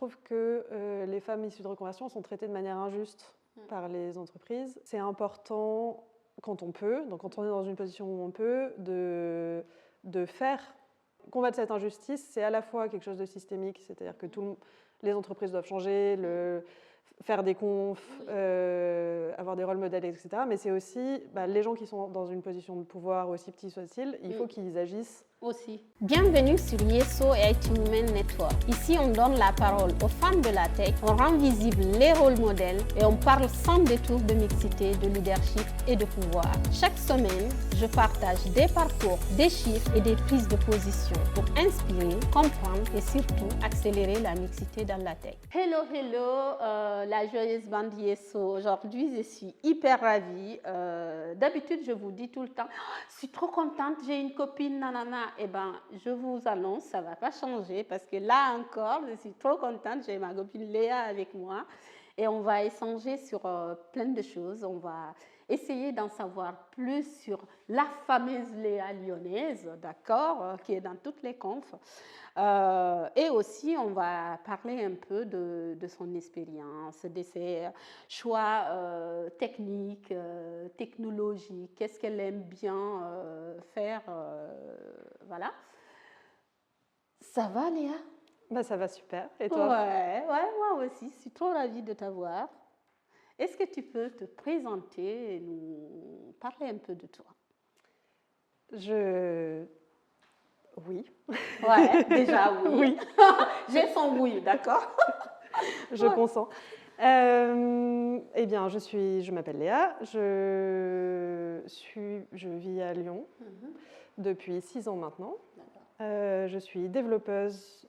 trouve que les femmes issues de reconversion sont traitées de manière injuste par les entreprises. C'est important quand on peut, donc quand on est dans une position où on peut, de faire combattre cette injustice. C'est à la fois quelque chose de systémique, c'est-à-dire que les entreprises doivent changer, faire des confs, avoir des rôles modèles, etc. Mais c'est aussi les gens qui sont dans une position de pouvoir, aussi petits soient-ils, il faut qu'ils agissent aussi. Bienvenue sur Yeso et IT Women Network. Ici, on donne la parole aux femmes de la tech, on rend visibles les rôles modèles et on parle sans détour de mixité, de leadership et de pouvoir. Chaque semaine, je partage des parcours, des chiffres et des prises de position pour inspirer, comprendre et surtout accélérer la mixité dans la tech. Hello, la joyeuse bande Yeso. Aujourd'hui, je suis hyper ravie. D'habitude, je vous dis tout le temps, je suis trop contente, j'ai une copine, nanana. Eh bien, je vous annonce, ça ne va pas changer parce que là encore, je suis trop contente, j'ai ma copine Léa avec moi et on va échanger sur plein de choses. On va essayer d'en savoir plus sur la fameuse Léa lyonnaise, d'accord, qui est dans toutes les confs. Et aussi, on va parler un peu de son expérience, de ses choix techniques, technologiques, qu'est-ce qu'elle aime bien faire, voilà. Ça va, Léa? Ça va super. Et toi? Ouais, moi aussi, je suis trop ravie de t'avoir. Est-ce que tu peux te présenter et nous parler un peu de toi? Oui. Ouais, déjà oui. Oui. J'ai son oui, d'accord. Je consens. Eh bien, je m'appelle Léa, je vis à Lyon depuis 6 ans maintenant. Je suis développeuse,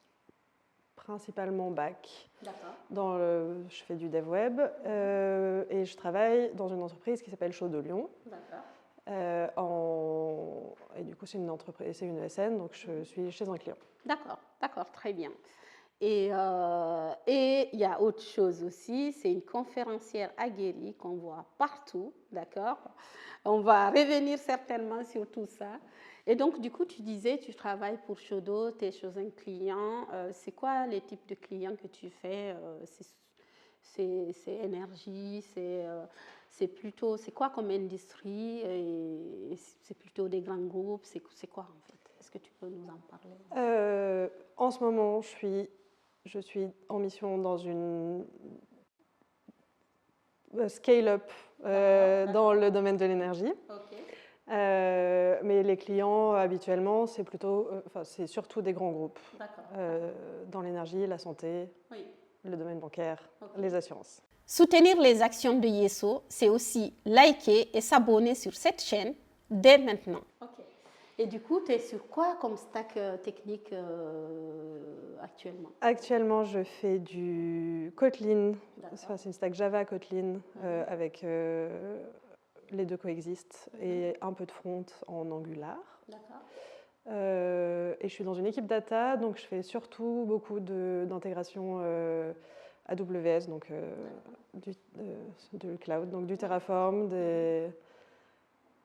principalement back. Je fais du dev web et je travaille dans une entreprise qui s'appelle Chaude de Lyon. Et du coup, c'est une entreprise, c'est une ESN, donc je suis chez un client. D'accord, très bien. Et il y a autre chose aussi, c'est une conférencière aguerrie qu'on voit partout, d'accord? On va revenir certainement sur tout ça. Et donc, du coup, tu disais, tu travailles pour Shodo, tu es chez un client. C'est quoi les types de clients que tu fais? C'est énergie, c'est quoi comme industrie? C'est plutôt des grands groupes, c'est quoi en fait? Est-ce que tu peux nous en parler? En ce moment, je suis en mission dans une scale-up dans le domaine de l'énergie. Mais les clients, habituellement, c'est surtout des grands groupes dans l'énergie, la santé, le domaine bancaire, les assurances. Soutenir les actions de Yeso, c'est aussi liker et s'abonner sur cette chaîne dès maintenant. Et du coup, tu es sur quoi comme stack technique actuellement? Actuellement, je fais du Kotlin. C'est une stack Java Kotlin avec les deux coexistent et un peu de front en Angular. Et je suis dans une équipe data, donc je fais surtout beaucoup d'intégration AWS, donc du cloud, donc du Terraform,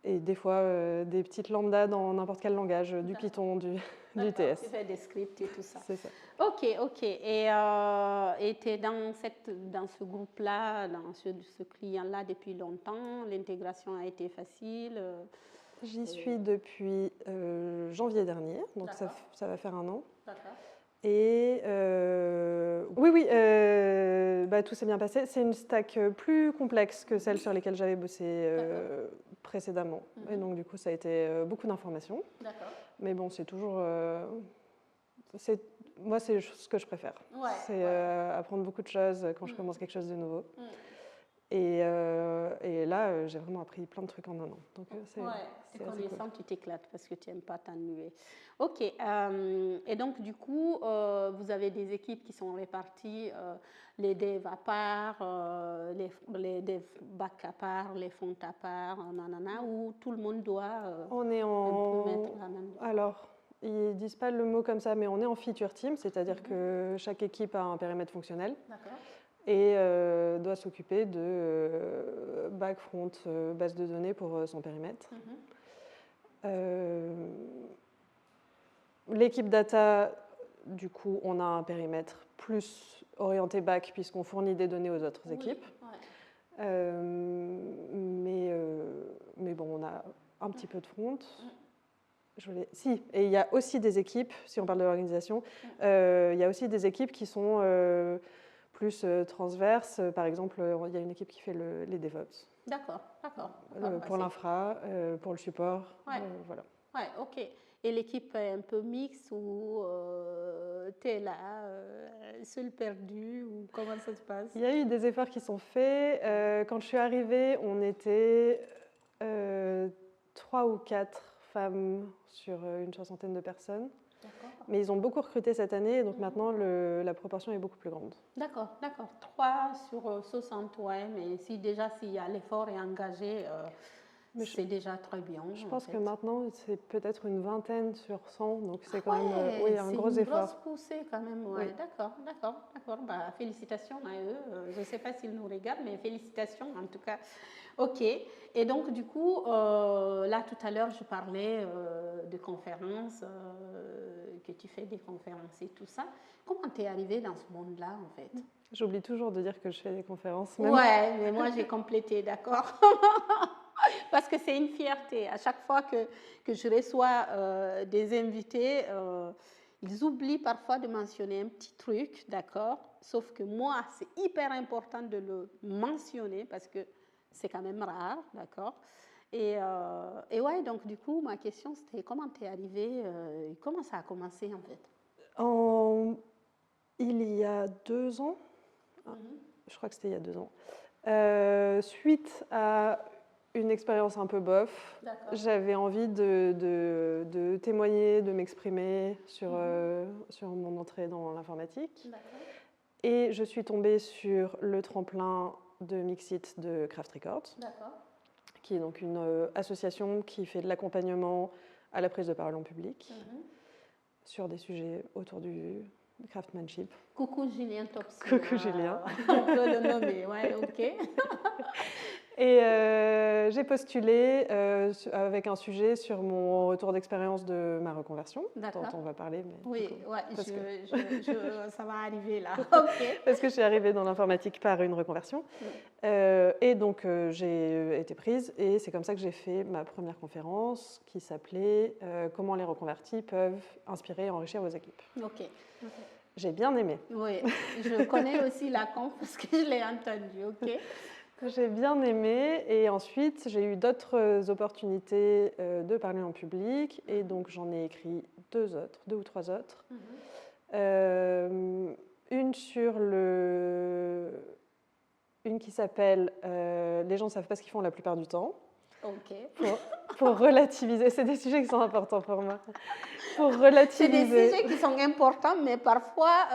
et des fois des petites lambdas dans n'importe quel langage, du Python, du TS. Tu fais des scripts et tout ça. C'est ça. Ok. Et tu es dans ce groupe-là, dans ce client-là depuis longtemps. L'intégration a été facile. J'y suis depuis janvier dernier, donc ça va faire 1 an. Et oui, tout s'est bien passé. C'est une stack plus complexe que celle sur lesquelles j'avais bossé précédemment. Et donc, du coup, ça a été beaucoup d'informations. Mais bon, c'est toujours... moi, c'est ce que je préfère. C'est apprendre beaucoup de choses quand je commence quelque chose de nouveau. Et là, j'ai vraiment appris plein de trucs en 1 an. Donc, c'est connaissant, cool. Tu t'éclates parce que tu n'aimes pas t'ennuyer. Ok. Et donc, du coup, vous avez des équipes qui sont réparties, les devs à part, les devs back à part, les fonds à part, où tout le monde doit on est un peu mettre la même... Alors, ils ne disent pas le mot comme ça, mais on est en feature team, c'est-à-dire que chaque équipe a un périmètre fonctionnel. Et doit s'occuper de back, front, base de données pour son périmètre. L'équipe data du coup, on a un périmètre plus orienté back puisqu'on fournit des données aux autres équipes. Ouais. Mais bon, on a un petit peu de front. Si, et il y a aussi des équipes, si on parle de l'organisation, il y a aussi des équipes qui sont plus transverses. Par exemple, il y a une équipe qui fait les DevOps. D'accord. Pour l'infra, pour le support, voilà. Ouais, ok. Et l'équipe est un peu mixte ou tu es là, seul perdu ou comment ça se passe? Il y a eu des efforts qui sont faits. Quand je suis arrivée, on était 3 ou 4 femmes sur une soixantaine de personnes. Mais ils ont beaucoup recruté cette année, donc maintenant la proportion est beaucoup plus grande. D'accord. 3 sur 60, ouais, mais s'il y a l'effort est engagé, c'est déjà très bien. Je pense que maintenant, c'est peut-être une vingtaine sur 100, donc c'est quand même un gros effort. C'est une grosse poussée quand même, ouais. Oui. D'accord. Bah, félicitations à eux. Je ne sais pas s'ils nous regardent, mais félicitations en tout cas. Ok. Et donc, du coup, là, tout à l'heure, je parlais de conférences, que tu fais des conférences et tout ça. Comment tu es arrivée dans ce monde-là, en fait? J'oublie toujours de dire que je fais des conférences. Ouais, mais moi, j'ai complété, d'accord. Parce que c'est une fierté. À chaque fois que je reçois des invités, ils oublient parfois de mentionner un petit truc, d'accord? Sauf que moi, c'est hyper important de le mentionner parce que c'est quand même rare, d'accord? Et ouais, donc du coup, ma question, c'était comment tu es arrivée, comment ça a commencé en fait? Il y a 2 ans, je crois que c'était il y a 2 ans, suite à une expérience un peu bof, j'avais envie de témoigner, de m'exprimer sur mon entrée dans l'informatique. Et je suis tombée sur le tremplin de Mixit de Craft Records, qui est donc une association qui fait de l'accompagnement à la prise de parole en public sur des sujets autour du craftsmanship. Coucou Julien Topsy. Coucou Julien. On peut le nommer, ouais, ok. Et j'ai postulé avec un sujet sur mon retour d'expérience de ma reconversion, dont on va parler. Mais oui, coup, ouais, ça va arriver là. Okay. Parce que je suis arrivée dans l'informatique par une reconversion. Et donc, j'ai été prise et c'est comme ça que j'ai fait ma première conférence qui s'appelait « Comment les reconvertis peuvent inspirer et enrichir vos équipes ». J'ai bien aimé. Oui, je connais aussi la conf parce que je l'ai entendue, ok. J'ai bien aimé et ensuite j'ai eu d'autres opportunités de parler en public et donc j'en ai écrit 2 ou 3 autres. Une qui s'appelle Les gens ne savent pas ce qu'ils font la plupart du temps. Pour relativiser, c'est des sujets qui sont importants pour moi. Pour relativiser. C'est des sujets qui sont importants, mais parfois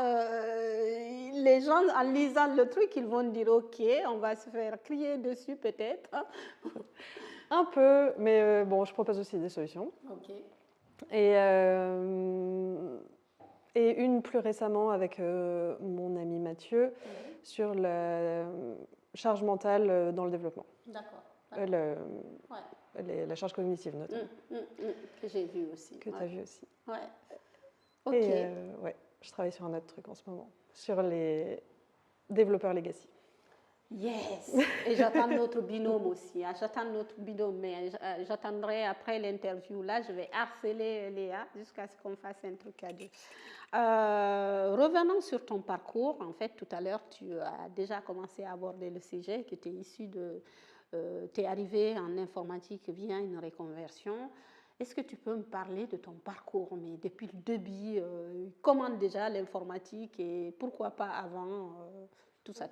les gens, en lisant le truc, ils vont dire ok, on va se faire crier dessus peut-être. Un peu, mais bon, je propose aussi des solutions. Et une plus récemment avec mon ami Mathieu sur la charge mentale dans le développement. La charge cognitive notamment. Que j'ai vu aussi. Que tu as vu aussi. Ouais. Et je travaille sur un autre truc en ce moment, sur les développeurs legacy. Yes. Et j'attends notre binôme aussi. J'attends notre binôme, mais j'attendrai après l'interview. Là, je vais harceler Léa jusqu'à ce qu'on fasse un truc à deux. Revenons sur ton parcours. En fait, tout à l'heure, tu as déjà commencé à aborder le sujet, que tu es issu de... tu es arrivé en informatique via une reconversion. Est-ce que tu peux me parler de ton parcours, mais depuis le début, comment déjà l'informatique et pourquoi pas avant, tout ça.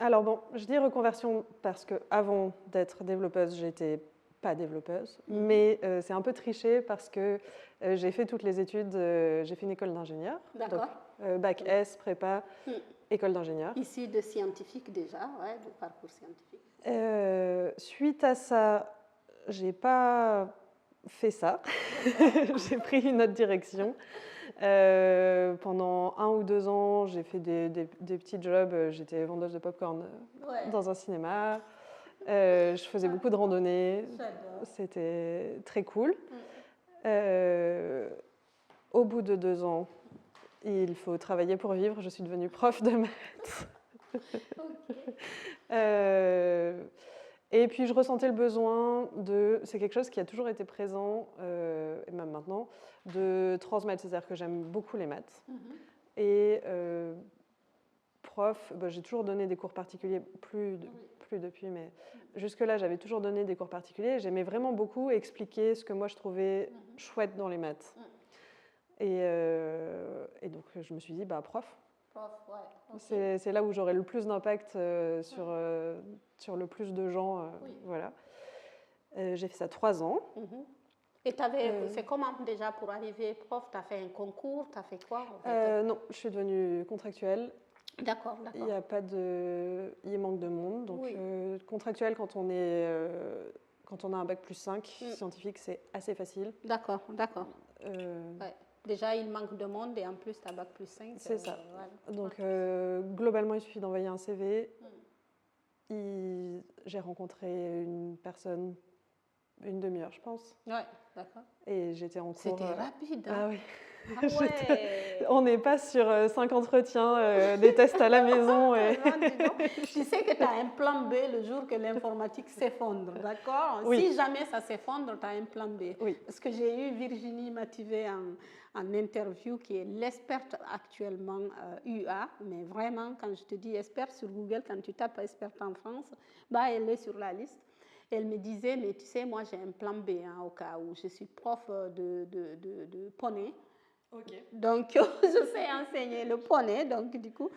Alors bon, je dis reconversion parce qu'avant d'être développeuse, j'étais pas développeuse, mais c'est un peu triché parce que j'ai fait toutes les études, j'ai fait une école d'ingénieur, donc bac S, prépa, école d'ingénieur. Ici de scientifique déjà, de parcours scientifique. Suite à ça, j'ai pas fait ça, j'ai pris une autre direction. Pendant 1 ou 2 ans, j'ai fait des petits jobs. J'étais vendeuse de popcorn dans un cinéma. Je faisais beaucoup de randonnées. C'était très cool. Au bout de 2 ans, il faut travailler pour vivre. Je suis devenue prof de maths. Et puis je ressentais le besoin c'est quelque chose qui a toujours été présent, et même maintenant, de transmettre. C'est-à-dire que j'aime beaucoup les maths. Et prof, j'ai toujours donné des cours particuliers, plus depuis, mais jusque-là, j'avais toujours donné des cours particuliers. J'aimais vraiment beaucoup expliquer ce que moi je trouvais chouette dans les maths. Et donc je me suis dit, prof. Okay. C'est là où j'aurai le plus d'impact sur le plus de gens. Voilà. J'ai fait ça 3 ans. Et c'est comment déjà pour arriver prof? Tu as fait un concours? Tu as fait quoi en fait? Non, je suis devenue contractuelle. D'accord. Il manque de monde. Donc contractuelle, quand on a un bac plus 5 scientifique, c'est assez facile. D'accord. Déjà, il manque de monde et en plus, tu as bac plus 5. C'est ça. Voilà. Donc, globalement, il suffit d'envoyer un CV. J'ai rencontré une personne, une demi-heure, je pense. Ouais, d'accord. Et j'étais en cours. C'était rapide. Ah oui. Ah ouais. On n'est pas sur 5 entretiens, des tests à la maison. Tu sais que tu as un plan B le jour que l'informatique s'effondre, d'accord? Oui. Si jamais ça s'effondre, tu as un plan B. Oui. Parce que j'ai eu Virginie Mativet en interview, qui est l'experte actuellement UA, mais vraiment, quand je te dis experte sur Google, quand tu tapes experte en France, elle est sur la liste. Elle me disait, mais tu sais, moi j'ai un plan B au cas où je suis prof de poney. Okay. Donc, je sais enseigner le poney. Donc, du coup,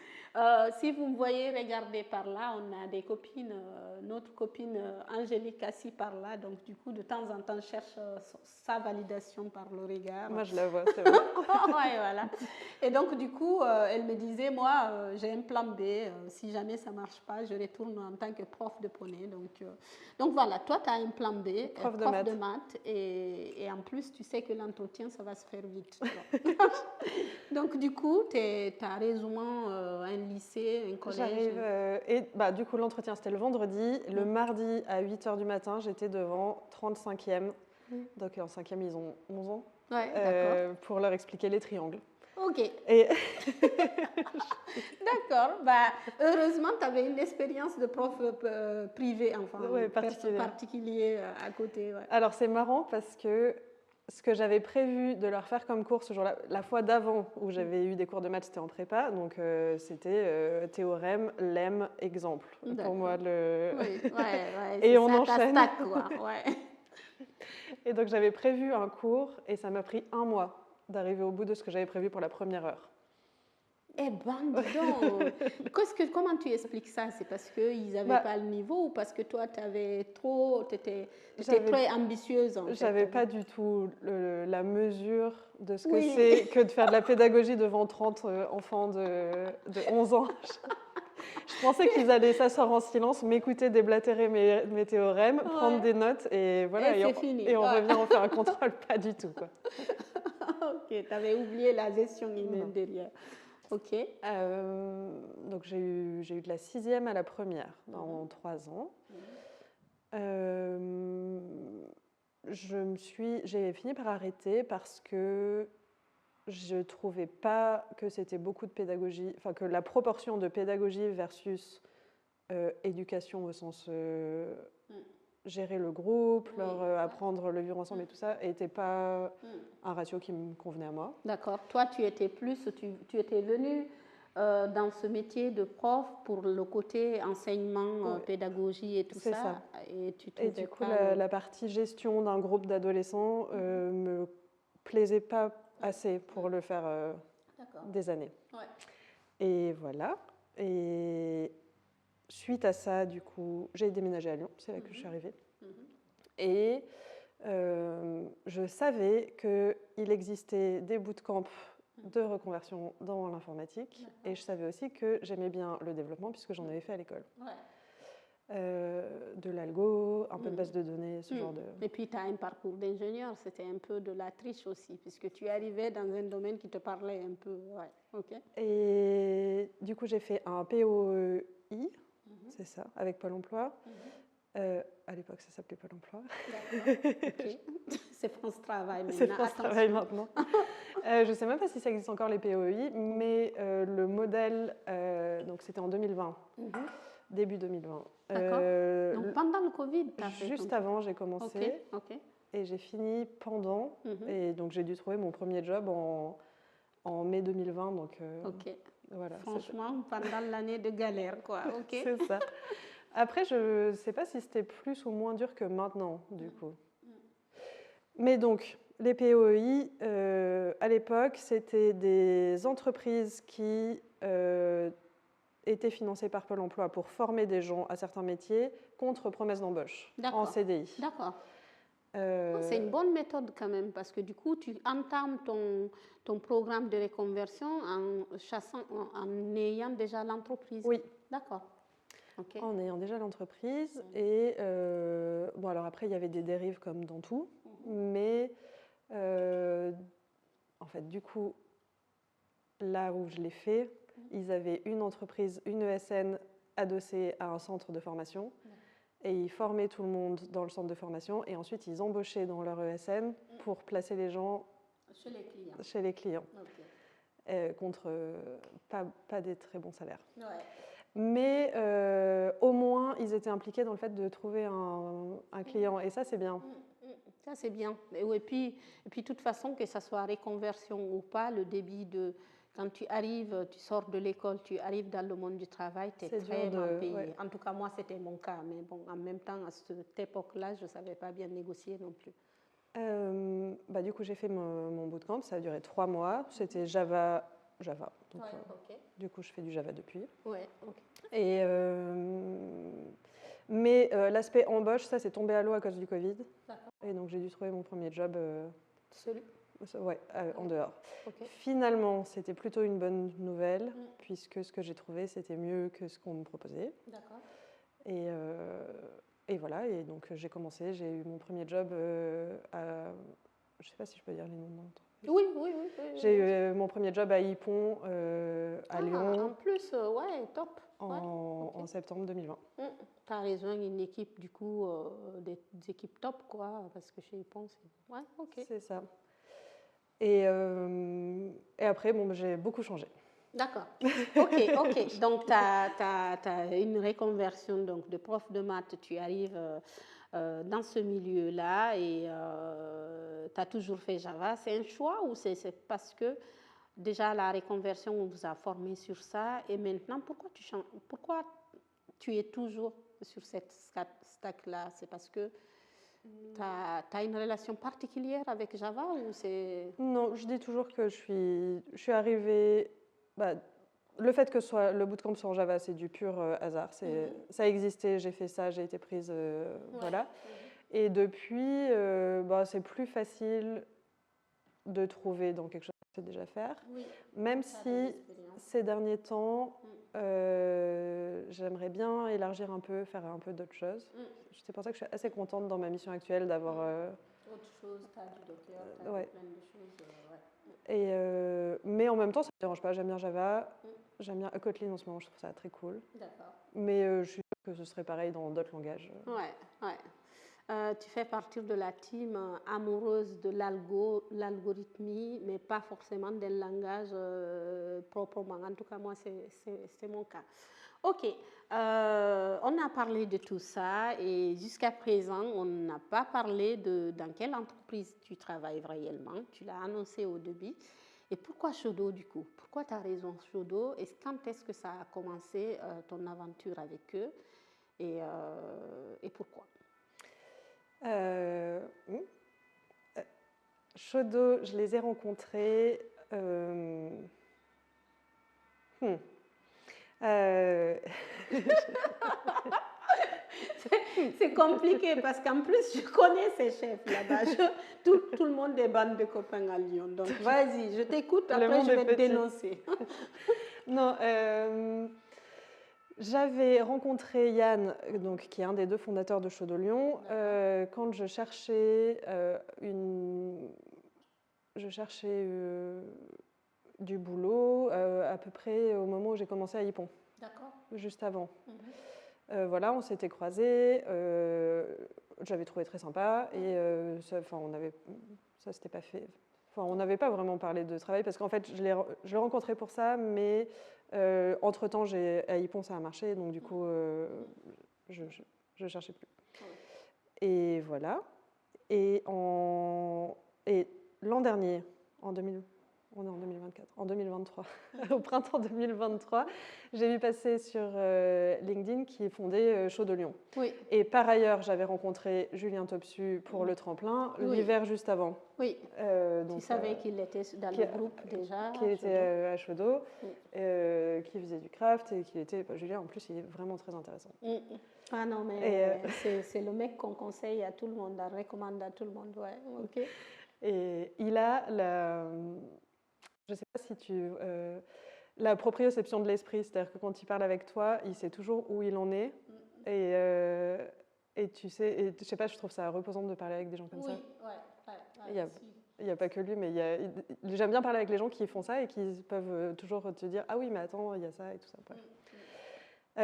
si vous me voyez regarder par là, on a des copines, notre copine Angélique assis par là. Donc, du coup, de temps en temps, je cherche sa validation par le regard. Moi, je la vois, c'est vrai. Ouais, voilà. Et donc, du coup, elle me disait, moi, j'ai un plan B. Si jamais ça ne marche pas, je retourne en tant que prof de poney. Donc voilà, toi, tu as un plan B, prof de maths. Et en plus, tu sais que l'entretien, ça va se faire vite. Donc, du coup, tu as rejoint un lycée, un collège. J'arrive, du coup, l'entretien, c'était le vendredi. Le mardi, à 8h du matin, j'étais devant 35e. Donc, en 5e, ils ont 11 ans. Ouais, pour leur expliquer les triangles. Ok. Et d'accord. Heureusement, tu avais une expérience de prof privé, enfin, particulier à côté. Ouais. Alors, c'est marrant parce que ce que j'avais prévu de leur faire comme cours ce jour-là, la fois d'avant où j'avais eu des cours de maths, c'était en prépa, donc c'était théorème, lemme, exemple. Pour moi, et on enchaîne. Quoi. Ouais. Et donc j'avais prévu un cours et ça m'a pris 1 mois d'arriver au bout de ce que j'avais prévu pour la première heure. Eh ben, dis donc. Comment tu expliques ça? C'est parce qu'ils n'avaient pas le niveau ou parce que toi, tu étais très ambitieuse en fait? J'avais pas du tout la mesure de ce que c'est que de faire de la pédagogie devant 30 enfants de 11 ans. Je pensais qu'ils allaient s'asseoir en silence, m'écouter déblatérer mes théorèmes, prendre des notes et voilà. Et fini. Et on revient, on fait un contrôle, pas du tout. Quoi. Ok, tu avais oublié la gestion humaine derrière. Ok. Donc j'ai eu de la 6e à la première dans 3 ans. J'ai fini par arrêter parce que je ne trouvais pas que c'était beaucoup de pédagogie, enfin que la proportion de pédagogie versus éducation au sens gérer le groupe, leur apprendre le vivre ensemble et tout ça, n'était pas un ratio qui me convenait à moi. D'accord. Toi, tu étais venue dans ce métier de prof pour le côté enseignement, pédagogie et tout ça. Et du coup, la partie gestion d'un groupe d'adolescents me plaisait pas assez pour le faire des années. Ouais. Et voilà. Et suite à ça, du coup, j'ai déménagé à Lyon. C'est là que je suis arrivée. Et je savais qu'il existait des bootcamps de reconversion dans l'informatique. Et je savais aussi que j'aimais bien le développement puisque j'en avais fait à l'école. Ouais. De l'algo, un peu de base de données, ce genre de... Et puis, tu as un parcours d'ingénieur, c'était un peu de la triche aussi, puisque tu arrivais dans un domaine qui te parlait un peu. Ouais. Okay. Et du coup, j'ai fait un POEI, c'est ça, avec Pôle emploi. À l'époque, ça s'appelait Pôle emploi. D'accord. Okay. C'est France Travail maintenant. C'est France Travail maintenant. Je ne sais même pas si ça existe encore les POI, mais le modèle, donc c'était en 2020, début 2020. D'accord. Donc pendant le Covid, tu as fait juste avant, j'ai commencé. Ok. Et j'ai fini pendant. Et donc j'ai dû trouver mon premier job en mai 2020. Donc, ok. Voilà, franchement, pendant l'année de galère, quoi. Ok. C'est ça. Après, je ne sais pas si c'était plus ou moins dur que maintenant, du coup. Mais donc, les POI, à l'époque, c'était des entreprises qui étaient financées par Pôle emploi pour former des gens à certains métiers contre promesse d'embauche en CDI. D'accord. C'est une bonne méthode quand même, parce que du coup, tu entames ton programme de reconversion en ayant déjà l'entreprise. Oui. D'accord. Okay. En ayant déjà l'entreprise. Et bon, alors après, il y avait des dérives comme dans tout, mais en fait, du coup, là où je l'ai fait, ils avaient une entreprise, une ESN adossée à un centre de formation. Et ils formaient tout le monde dans le centre de formation et ensuite ils embauchaient dans leur ESN pour placer les gens chez les clients. Okay. Contre pas des très bons salaires. Ouais. Mais au moins ils étaient impliqués dans le fait de trouver un client et ça c'est bien. Ça c'est bien. Et puis de toute façon, que ça soit reconversion ou pas, le débit de... Quand tu arrives, tu sors de l'école, tu arrives dans le monde du travail, tu es très mal payé. Ouais. En tout cas, moi, c'était mon cas. Mais bon, en même temps, à cette époque-là, je ne savais pas bien négocier non plus. Du coup, j'ai fait mon bootcamp. Ça a duré 3 mois. C'était Java. Donc, okay. Du coup, je fais du Java depuis. Ouais, okay. Et, mais l'aspect embauche, ça, c'est tombé à l'eau à cause du Covid. Et donc, j'ai dû trouver mon premier job. Ouais, en dehors. Okay. Finalement, c'était plutôt une bonne nouvelle, puisque ce que j'ai trouvé, c'était mieux que ce qu'on me proposait. D'accord. Et voilà, et donc j'ai commencé, j'ai eu mon premier job à... Je ne sais pas si je peux dire les noms d'entreprise. Oui. J'ai eu mon premier job à Ypon, à Lyon. En plus, ouais, top. En septembre 2020. Tu as rejoint une équipe, du coup, des équipes top, quoi, parce que chez Ypon, c'est... Ouais, ok. C'est ça. Et après, bon, j'ai beaucoup changé. D'accord. Ok. Donc, tu as une reconversion donc, de prof de maths. Tu arrives dans ce milieu-là et tu as toujours fait Java. C'est un choix ou c'est parce que déjà la reconversion, on vous a formé sur ça et maintenant, pourquoi tu es toujours sur cette stack-là? C'est parce que tu as une relation particulière avec Java ou c'est... Non, je dis toujours que je suis arrivée... le fait que le bootcamp soit en Java, c'est du pur hasard. Ça existait, j'ai fait ça, j'ai été prise, voilà. Et depuis, c'est plus facile de trouver dans quelque chose que je sais déjà faire. Oui, même si ces derniers temps, j'aimerais bien élargir un peu, faire un peu d'autres choses. C'est pour ça que je suis assez contente dans ma mission actuelle d'avoir... Autre chose, tu as du Docker, tu as plein de choses. Et, mais en même temps, ça ne me dérange pas. J'aime bien Java, j'aime bien Kotlin en ce moment, je trouve ça très cool. D'accord. Mais je suis sûre que ce serait pareil dans d'autres langages. Ouais. Tu fais partie de la team amoureuse de l'algorithmie, mais pas forcément d'un langage proprement. En tout cas, moi, c'est mon cas. Ok, on a parlé de tout ça et jusqu'à présent, on n'a pas parlé de dans quelle entreprise tu travailles réellement. Tu l'as annoncé au début. Et pourquoi Shodo du coup? Pourquoi tu as raison Shodo? Et quand est-ce que ça a commencé ton aventure avec eux? Et pourquoi? Shodo, je les ai rencontrés. C'est compliqué parce qu'en plus, je connais ces chefs là-bas. Tout le monde est bande de copains à Lyon. Donc, vas-y, je t'écoute, après je vais te dénoncer. Non, j'avais rencontré Yann, donc, qui est un des 2 fondateurs de Shodo Lyon, quand je cherchais du boulot à peu près au moment où j'ai commencé à Ypon. D'accord. Juste avant. Voilà, on s'était croisés, j'avais trouvé très sympa et ça s'était pas fait. Enfin, on n'avait pas vraiment parlé de travail parce qu'en fait, je l'ai rencontré pour ça, mais entre-temps, à Ypon, ça a marché, donc du coup, je ne cherchais plus. Et voilà. Et l'an dernier, on est en 2024, en 2023, au printemps 2023, j'ai vu passer sur LinkedIn qui est fondé Chaud de Lyon. Oui. Et par ailleurs, j'avais rencontré Julien Topsu pour le tremplin l'hiver juste avant. Oui. Tu savais qu'il était dans le groupe déjà. Qu'il était à Chaudot, qu'il faisait du craft et qu'il était. Julien, en plus, il est vraiment très intéressant. Ah non, mais c'est le mec qu'on conseille à tout le monde, on recommande à tout le monde. Ouais. Okay. Et il a je ne sais pas si la proprioception de l'esprit, c'est-à-dire que quand il parle avec toi, il sait toujours où il en est. Et tu sais, et, je sais pas, je trouve ça reposant de parler avec des gens comme ça. Il n'y a pas que lui, mais j'aime bien parler avec les gens qui font ça et qui peuvent toujours te dire « Ah oui, mais attends, il y a ça et tout ça. »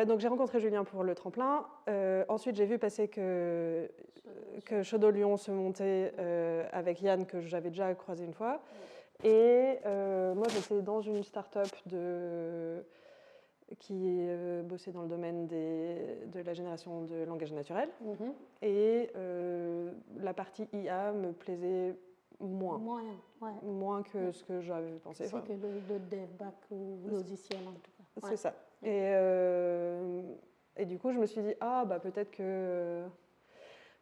Donc j'ai rencontré Julien pour le tremplin. Ensuite, j'ai vu passer que Chaudot Lyon se montait avec Yann, que j'avais déjà croisé une fois. Et moi, j'étais dans une start-up qui bossait dans le domaine de la génération de langage naturel. Et la partie IA me plaisait moins. Moins que ce que j'avais pensé. C'est que le dev back ou logiciel en tout cas. C'est ça. Et du coup, je me suis dit,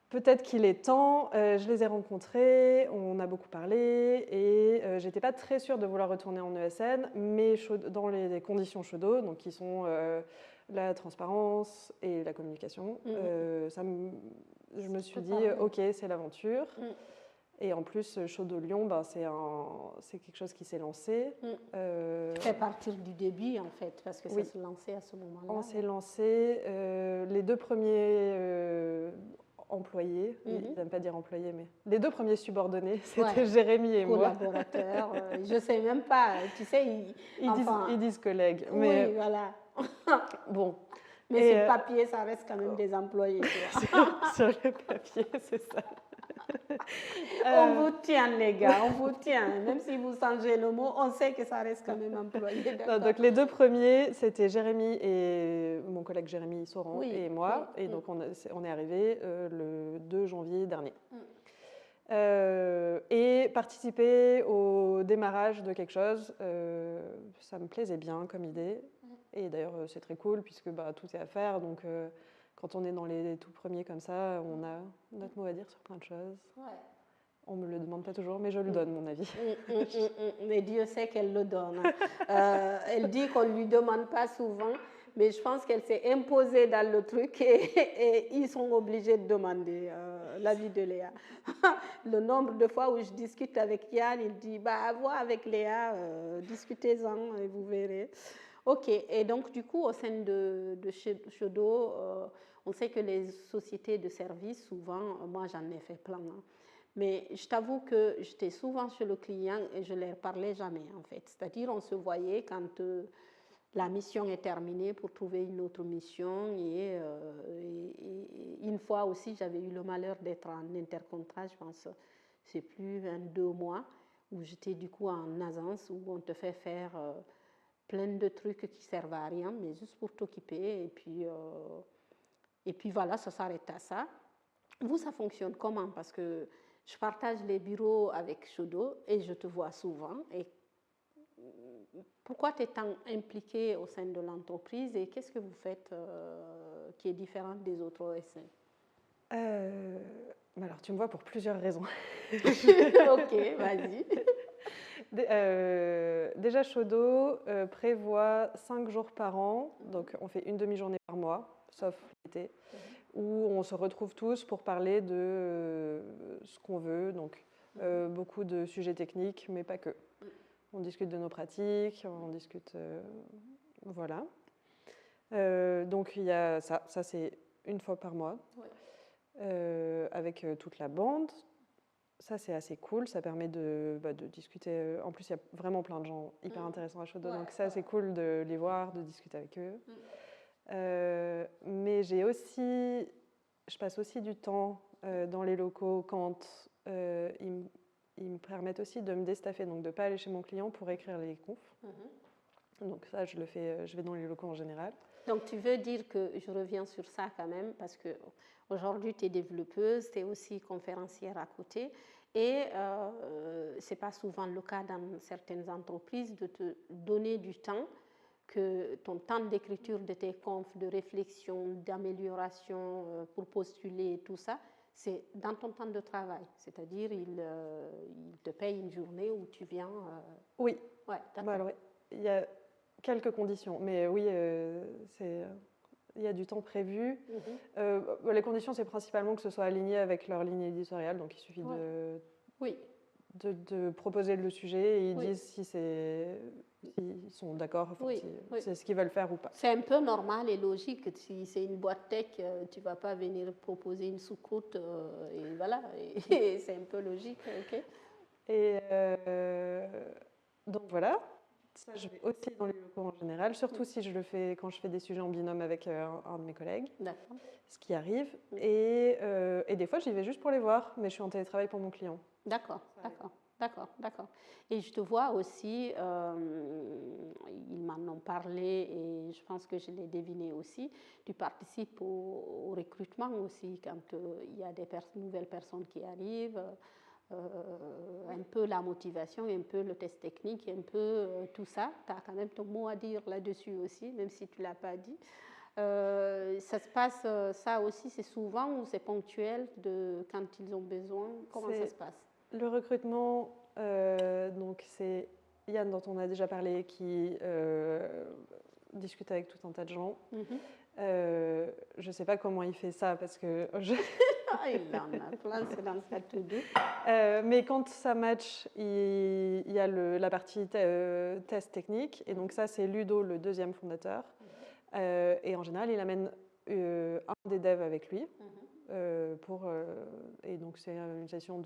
peut-être qu'il est temps. Je les ai rencontrés, on a beaucoup parlé, et j'étais pas très sûre de vouloir retourner en ESN, mais dans les conditions Chaudot, donc qui sont la transparence et la communication, je me suis dit, ok, c'est l'aventure. Et en plus, Chaudot Lyon, c'est quelque chose qui s'est lancé. À partir du début, en fait, parce que ça s'est lancé à ce moment-là. On s'est lancé. Les 2 premiers employés, ils n'aiment pas dire employés, mais les 2 premiers subordonnés, c'était Jérémy et moi. Collaborateurs, je ne sais même pas, tu sais. Ils disent collègues. Mais... Oui, voilà. Bon. Mais sur le papier, ça reste quand même des employés. Sur le papier, c'est ça. On vous tient, les gars, on vous tient. Même si vous changez le mot, on sait que ça reste quand même employé. Donc les 2 premiers, c'était Jérémy et mon collègue Jérémy Sauran et moi. Et donc on est arrivé le 2 janvier dernier. Et participer au démarrage de quelque chose, ça me plaisait bien comme idée. Et d'ailleurs, c'est très cool puisque tout est à faire. Donc quand on est dans les tout premiers comme ça, on a notre mot à dire sur plein de choses. On ne me le demande pas toujours, mais je le donne, mon avis. Mais Dieu sait qu'elle le donne. Elle dit qu'on ne lui demande pas souvent, mais je pense qu'elle s'est imposée dans le truc et ils sont obligés de demander l'avis de Léa. Le nombre de fois où je discute avec Yann, il dit vois avec Léa, discutez-en et vous verrez. Ok, et donc du coup, au sein de Chaudot, on sait que les sociétés de services, souvent, moi j'en ai fait plein, mais je t'avoue que j'étais souvent chez le client et je ne leur parlais jamais en fait. C'est-à-dire on se voyait quand la mission est terminée pour trouver une autre mission et une fois aussi j'avais eu le malheur d'être en intercontrat, je pense, c'est plus 2 mois, où j'étais du coup en agence où on te fait faire plein de trucs qui servent à rien, mais juste pour t'occuper et puis voilà, ça s'arrête à ça. Vous, ça fonctionne comment? Parce que je partage les bureaux avec Chaudot et je te vois souvent. Et pourquoi tu es tant impliqué au sein de l'entreprise et qu'est-ce que vous faites qui est différent des autres OSN? Alors, tu me vois pour plusieurs raisons. Ok, vas-y. Déjà, Chaudot prévoit 5 jours par an, donc on fait une demi-journée par mois, sauf l'été, où on se retrouve tous pour parler de ce qu'on veut, donc beaucoup de sujets techniques, mais pas que. On discute de nos pratiques, on discute... voilà. Donc il y a ça c'est une fois par mois, avec toute la bande. Ça, c'est assez cool, ça permet de discuter. En plus, il y a vraiment plein de gens hyper intéressants à Chaudot, donc ça, c'est cool de les voir, de discuter avec eux. Mais je passe aussi du temps dans les locaux quand ils me permettent aussi de me déstaffer, donc de ne pas aller chez mon client pour écrire les confs. Donc ça, je le fais, je vais dans les locaux en général. Donc tu veux dire que, je reviens sur ça quand même, parce qu'aujourd'hui tu es développeuse, tu es aussi conférencière à côté, et ce n'est pas souvent le cas dans certaines entreprises de te donner du temps, que ton temps d'écriture de tes confs, de réflexion, d'amélioration pour postuler, tout ça, c'est dans ton temps de travail. C'est-à-dire, il te paye une journée où tu viens... Oui. Ouais, bah alors, il y a quelques conditions, mais oui, il y a du temps prévu. Les conditions, c'est principalement que ce soit aligné avec leur ligne éditoriale, donc il suffit de proposer le sujet et ils disent s'ils sont d'accord, c'est ce qu'ils veulent faire ou pas. C'est un peu normal et logique. Si c'est une boîte tech, tu ne vas pas venir proposer une sous-croûte et voilà, et c'est un peu logique. Okay. Et donc voilà, ça je vais aussi dans les locaux en général, surtout si je le fais quand je fais des sujets en binôme avec un de mes collègues, ce qui arrive. Et des fois, j'y vais juste pour les voir, mais je suis en télétravail pour mon client. D'accord. Et je te vois aussi, ils m'en ont parlé et je pense que je l'ai deviné aussi, tu participes au recrutement aussi quand il y a des nouvelles personnes qui arrivent, un peu la motivation, un peu le test technique, un peu tout ça. Tu as quand même ton mot à dire là-dessus aussi, même si tu ne l'as pas dit. Ça se passe, ça aussi, c'est souvent ou c'est ponctuel quand ils ont besoin? Comment ça se passe? Le recrutement, donc c'est Yann dont on a déjà parlé qui discute avec tout un tas de gens. Je ne sais pas comment il fait ça parce que il en a plein, c'est dans sa to-do. Mais quand ça match, il y a la partie test technique et donc ça c'est Ludo, le deuxième fondateur. Et en général, il amène un des devs avec lui. Et donc c'est une session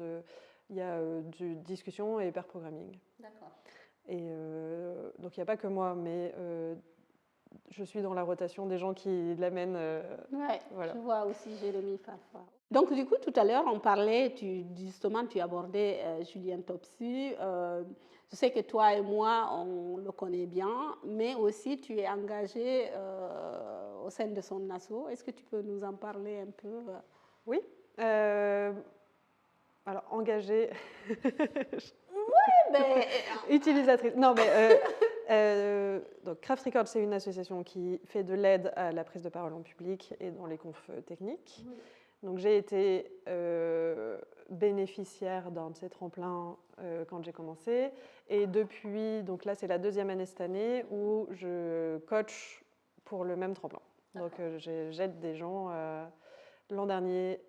il y a de discussion et pair programming. D'accord. Et donc il n'y a pas que moi, mais je suis dans la rotation des gens qui l'amènent. Voilà. Je vois aussi Jérémy parfois. Donc du coup, tout à l'heure, on parlait, justement, tu abordais Julien Topsu. Je sais que toi et moi, on le connaît bien, mais aussi tu es engagé au sein de son asso. Est-ce que tu peux nous en parler un peu? Oui. Alors, engagée. Utilisatrice. Non, mais donc Craft Record, c'est une association qui fait de l'aide à la prise de parole en public et dans les confs techniques. Donc, j'ai été bénéficiaire d'un de ces tremplins quand j'ai commencé. Et depuis, donc là, c'est la deuxième année cette année où je coach pour le même tremplin. Donc, j'aide des gens. L'an dernier,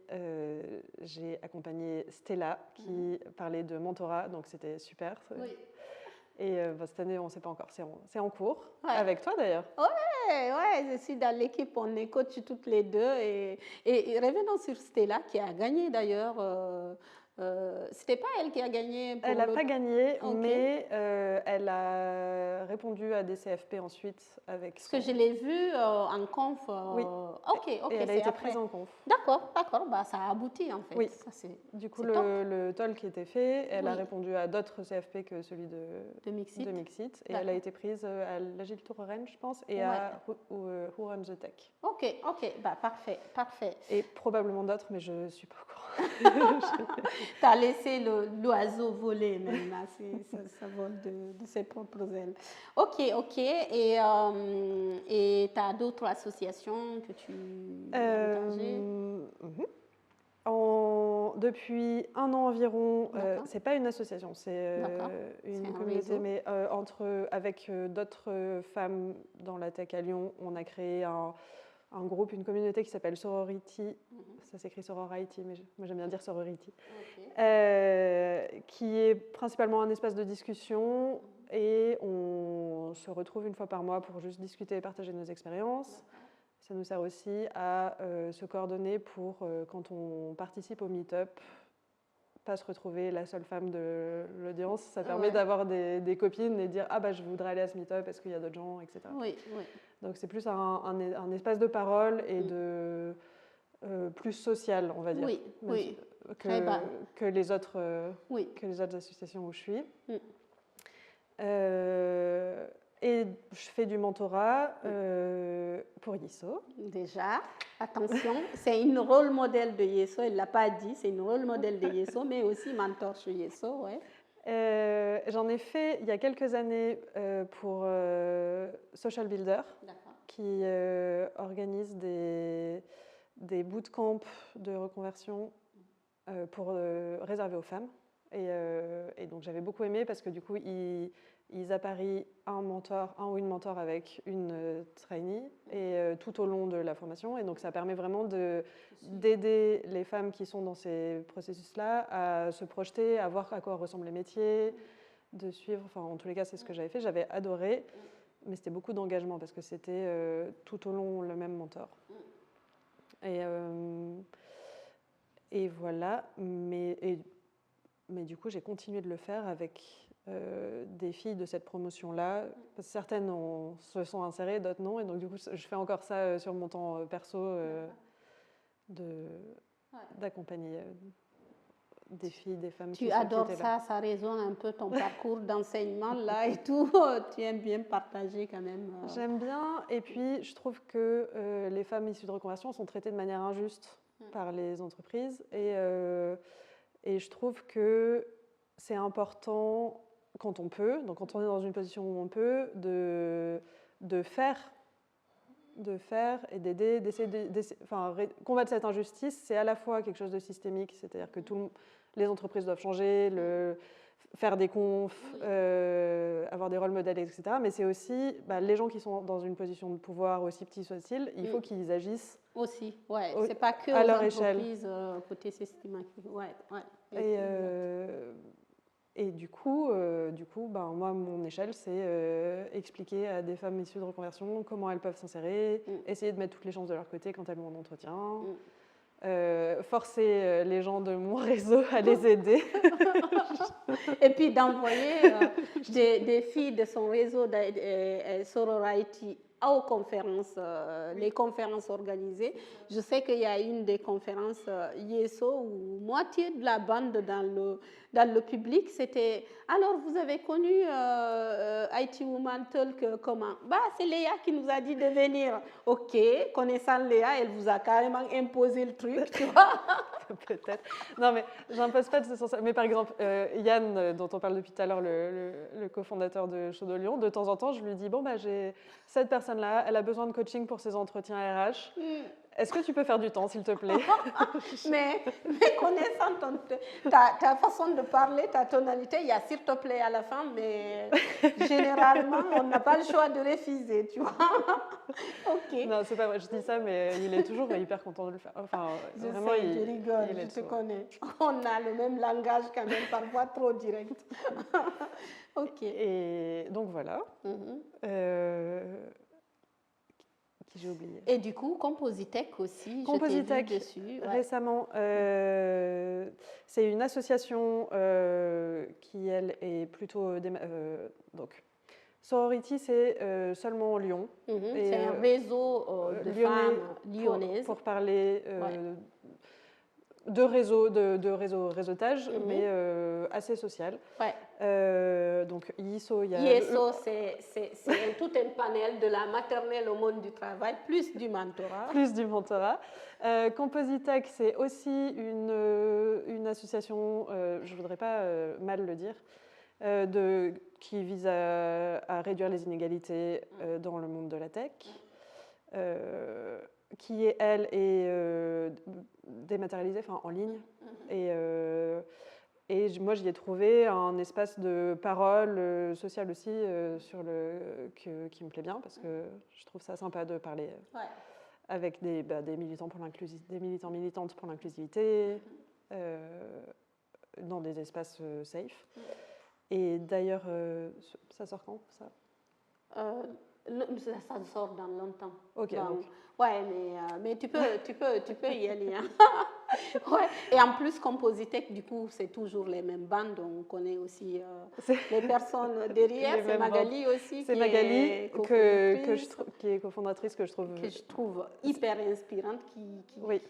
j'ai accompagné Stella qui parlait de mentorat, donc c'était super. Et cette année, on ne sait pas encore, c'est en cours. Avec toi d'ailleurs. Ouais, je suis dans l'équipe, on est coach toutes les deux. Et revenons sur Stella qui a gagné d'ailleurs. C'était pas elle qui a gagné. Elle n'a pas gagné, mais elle a répondu à des CFP ensuite avec. Parce que je l'ai vue en conf. Oui. Ok. Et elle a été prise en conf. D'accord. Bah, ça a abouti en fait. Oui. Du coup, le talk était fait. Elle a répondu à d'autres CFP que celui de Mixit. Et elle a été prise à l'Agile Tour Rennes, je pense, et à Who Runs the Tech. Ok. Bah, parfait. Et probablement d'autres, mais je ne suis pas au courant. Tu as laissé l'oiseau voler maintenant, ça vole de ses propres ailes. Ok. Et tu as d'autres associations que tu as engagées? Depuis un an environ, ce n'est pas une association, c'est une communauté, mais avec d'autres femmes dans la tech à Lyon, on a créé un groupe, une communauté qui s'appelle Sorority, ça s'écrit Sorority, mais moi j'aime bien dire Sorority, qui est principalement un espace de discussion et on se retrouve une fois par mois pour juste discuter et partager nos expériences. Ça nous sert aussi à se coordonner pour quand on participe au meet-up pas se retrouver la seule femme de l'audience. Ça permet d'avoir des copines et dire « Ah, bah, je voudrais aller à ce meet-up, est-ce qu'il y a d'autres gens ?» etc. Oui, oui. Donc, c'est plus un espace de parole et de plus social, on va dire. Oui, oui. Que les autres associations où je suis. Et je fais du mentorat pour Yiso. Déjà, attention, c'est une rôle modèle de Yiso, elle ne l'a pas dit, c'est une rôle modèle de Yiso, mais aussi mentor chez Yiso, ouais. J'en ai fait il y a quelques années pour Social Builder, qui organise des bootcamps de reconversion réservés aux femmes. Et donc j'avais beaucoup aimé parce que du coup, ils apparient un ou une mentor avec une trainee et tout au long de la formation. Et donc ça permet vraiment d'aider les femmes qui sont dans ces processus-là à se projeter, à voir à quoi ressemblent les métiers, de suivre. Enfin, en tous les cas, c'est ce que j'avais fait. J'avais adoré, mais c'était beaucoup d'engagement parce que c'était tout au long le même mentor. Et voilà. Mais du coup, j'ai continué de le faire avec des filles de cette promotion-là. Certaines se sont insérées, d'autres non. Et donc, du coup, je fais encore ça sur mon temps perso, d'accompagner des filles, des femmes qui étaient là. Tu adores ça, ça rejoint un peu ton parcours d'enseignement là et tout. Tu aimes bien partager quand même. J'aime bien. Et puis, je trouve que les femmes issues de reconversion sont traitées de manière injuste par les entreprises. Et je trouve que c'est important, quand on peut, donc quand on est dans une position où on peut, de faire et d'aider, combattre cette injustice. C'est à la fois quelque chose de systémique, c'est-à-dire que les entreprises doivent changer, faire des confs, avoir des rôles modèles, etc. Mais c'est aussi les gens qui sont dans une position de pouvoir, aussi petits soient-ils, il faut qu'ils agissent aussi. Ouais, c'est pas que à aux leur entreprises échelle. Côté systémique. Et du coup, moi, mon échelle, c'est expliquer à des femmes issues de reconversion comment elles peuvent s'insérer, essayer de mettre toutes les chances de leur côté quand elles vont en entretien, forcer les gens de mon réseau à les aider. Et puis d'envoyer des filles de son réseau Sorority aux conférences, les conférences organisées. Je sais qu'il y a une des conférences Yiso où moitié de la bande dans le public, c'était « Alors, vous avez connu IT Woman Talk comment ?» C'est Léa qui nous a dit de venir. Ok, connaissant Léa, elle vous a carrément imposé le truc, tu vois. Peut-être. Non, mais j'impose pas de ce sens. Mais par exemple, Yann, dont on parle depuis tout à l'heure, le cofondateur de Chaude Lyon, de temps en temps, je lui dis j'ai cette personne-là, elle a besoin de coaching pour ses entretiens RH. Est-ce que tu peux faire du temps, s'il te plaît? mais connaissant ta façon de parler, ta tonalité, il y a s'il te plaît à la fin, mais généralement, on n'a pas le choix de refuser, tu vois. Ok. Non, c'est pas vrai, je dis ça, mais il est toujours hyper content de le faire. Enfin, je vraiment, sais, je rigole, je te connais. On a le même langage quand même, parfois trop direct. Ok. Et donc voilà. Qui j'ai oublié. Et du coup, Compositech aussi, Compositech, je t'ai vu dessus. Récemment, c'est une association qui, elle, est plutôt... donc, Sorority, c'est seulement Lyon. C'est un réseau de femmes lyonnaises. Pour parler de réseautage, mais assez social. Donc, Yiso, Yiso, c'est tout un panel de la maternelle au monde du travail, plus du mentorat. Compositech, c'est aussi une association, je ne voudrais pas mal le dire, qui vise à réduire les inégalités dans le monde de la tech. Qui elle est dématérialisée, en ligne. Et moi, j'y ai trouvé un espace de parole sociale aussi qui me plaît bien, parce que je trouve ça sympa de parler avec des militants militantes pour l'inclusivité, dans des espaces safe. Et d'ailleurs, ça sort quand, ça ? Ça sort dans longtemps. Ok. Donc. Ouais, mais tu peux y aller. Hein. Ouais. Et en plus, Compositech, du coup, c'est toujours les mêmes bandes. On connaît aussi les personnes derrière. C'est Magali aussi c'est qui Magali est qui est cofondatrice, que je trouve hyper inspirante, oui.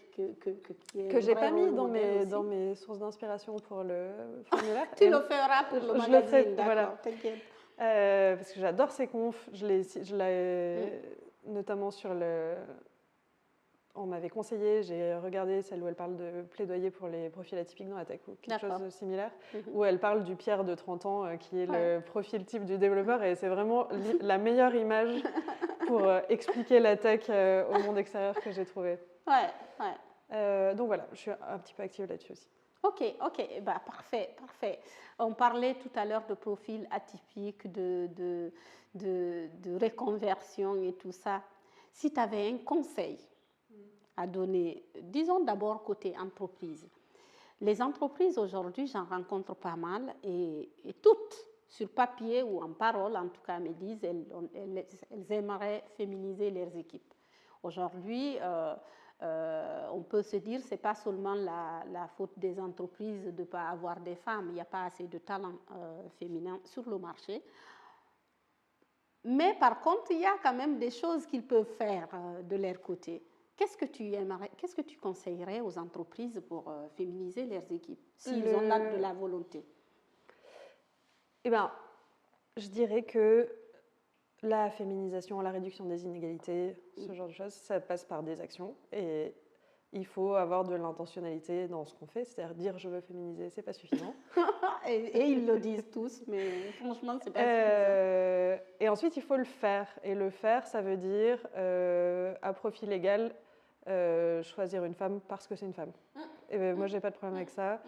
que j'ai pas mis dans mes sources d'inspiration pour le formulaire. Tu le feras pour le magazine, je le ferai, d'accord, voilà. T'inquiète. Parce que j'adore ces confs. Je l'ai notamment sur le... On m'avait conseillé, j'ai regardé celle où elle parle de plaidoyer pour les profils atypiques dans la tech ou quelque chose de similaire, où elle parle du Pierre de 30 ans qui est le profil type du développeur, et c'est vraiment la meilleure image pour expliquer la tech au monde extérieur que j'ai trouvé. Donc voilà, je suis un petit peu active là-dessus aussi. Ok, bah, parfait. On parlait tout à l'heure de profils atypiques, de reconversion et tout ça. Si tu avais un conseil à donner, disons d'abord côté entreprise. Les entreprises aujourd'hui, j'en rencontre pas mal, et toutes, sur papier ou en parole, en tout cas, me disent elles aimeraient féminiser leurs équipes. Aujourd'hui, on peut se dire que ce n'est pas seulement la faute des entreprises de ne pas avoir des femmes, il n'y a pas assez de talent féminin sur le marché. Mais par contre, il y a quand même des choses qu'ils peuvent faire de leur côté. Qu'est-ce que tu conseillerais aux entreprises pour féminiser leurs équipes, s'ils ont de la volonté? Eh bien, je dirais que la féminisation, la réduction des inégalités, ce genre de choses, ça passe par des actions. Et il faut avoir de l'intentionnalité dans ce qu'on fait. C'est-à-dire dire je veux féminiser, c'est pas suffisant. et ils le disent tous, mais franchement, c'est pas suffisant. Et ensuite, il faut le faire. Et le faire, ça veut dire, à profil égal, choisir une femme parce que c'est une femme. Et moi, j'ai pas de problème avec ça.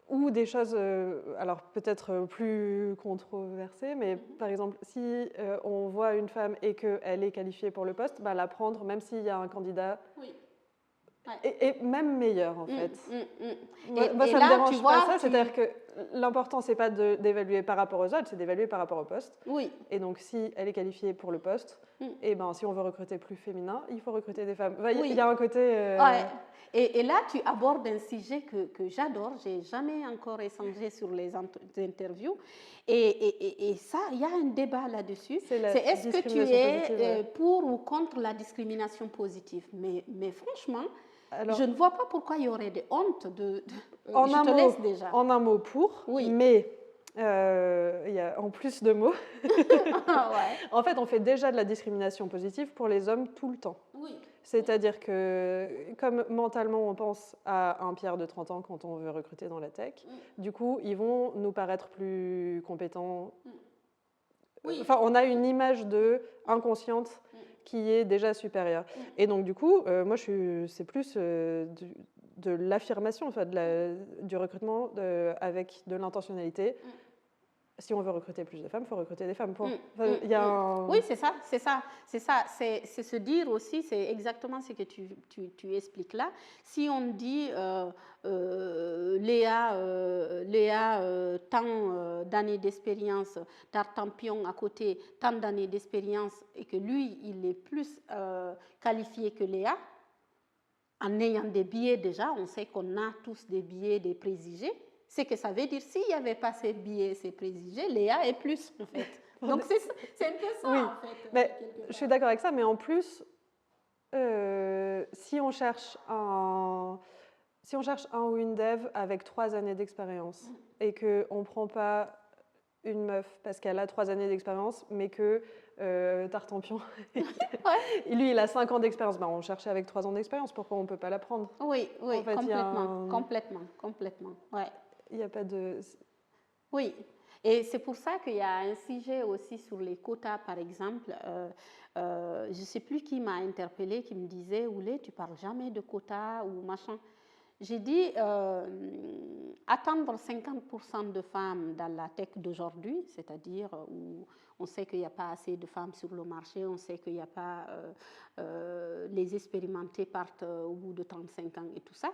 Ou des choses, alors peut-être plus controversées, mais par exemple, si on voit une femme et qu'elle est qualifiée pour le poste, bah, la prendre, même s'il y a un candidat, et même meilleur en fait. Moi, ça ne me dérange pas ça, c'est-à-dire que l'important, c'est pas d'évaluer par rapport aux autres, c'est d'évaluer par rapport au poste. Et donc, si elle est qualifiée pour le poste, et ben, si on veut recruter plus féminin, il faut recruter des femmes. Il y a un côté... Et là, tu abordes un sujet que j'adore. Je n'ai jamais encore échangé sur les interviews. Et ça, il y a un débat là-dessus. C'est est-ce que tu es pour ou contre la discrimination positive? Mais franchement, je ne vois pas pourquoi il y aurait des hontes. Je te laisse déjà. En un mot pour, mais il y a en plus de mots. En fait, on fait déjà de la discrimination positive pour les hommes tout le temps. C'est-à-dire que, comme mentalement on pense à un Pierre de 30 ans quand on veut recruter dans la tech, du coup, ils vont nous paraître plus compétents. Enfin, on a une image inconsciente qui est déjà supérieure. Et donc, du coup, moi, c'est plus de l'affirmation, enfin, du recrutement avec de l'intentionnalité. Si on veut recruter plus de femmes, il faut recruter des femmes. Oui, c'est ça. C'est se dire aussi, c'est exactement ce que tu expliques là. Si on dit Léa, tant d'années d'expérience, Tartampion à côté, tant d'années d'expérience, et que lui, il est plus qualifié que Léa, en ayant des billets déjà, on sait qu'on a tous des billets, des préjugés. C'est que ça veut dire, s'il n'y avait pas ces billets, ces préjugés, Léa est plus, en fait. Donc, c'est un peu ça, en fait. Mais, je suis d'accord avec ça, mais en plus, si on cherche un ou une dev avec 3 années d'expérience et qu'on ne prend pas une meuf parce qu'elle a 3 années d'expérience, mais que Tartampion, lui, il a 5 ans d'expérience. Ben, on cherchait avec 3 ans d'expérience, pourquoi on ne peut pas la prendre? Oui, en fait, complètement. Ouais. Il n'y a pas de... Oui, et c'est pour ça qu'il y a un sujet aussi sur les quotas, par exemple. Je ne sais plus qui m'a interpellée, qui me disait « Oulé, tu ne parles jamais de quotas ou machin ». J'ai dit attendre 50% de femmes dans la tech d'aujourd'hui, c'est-à-dire où on sait qu'il n'y a pas assez de femmes sur le marché, on sait qu'il n'y a pas... les expérimentés partent au bout de 35 ans et tout ça.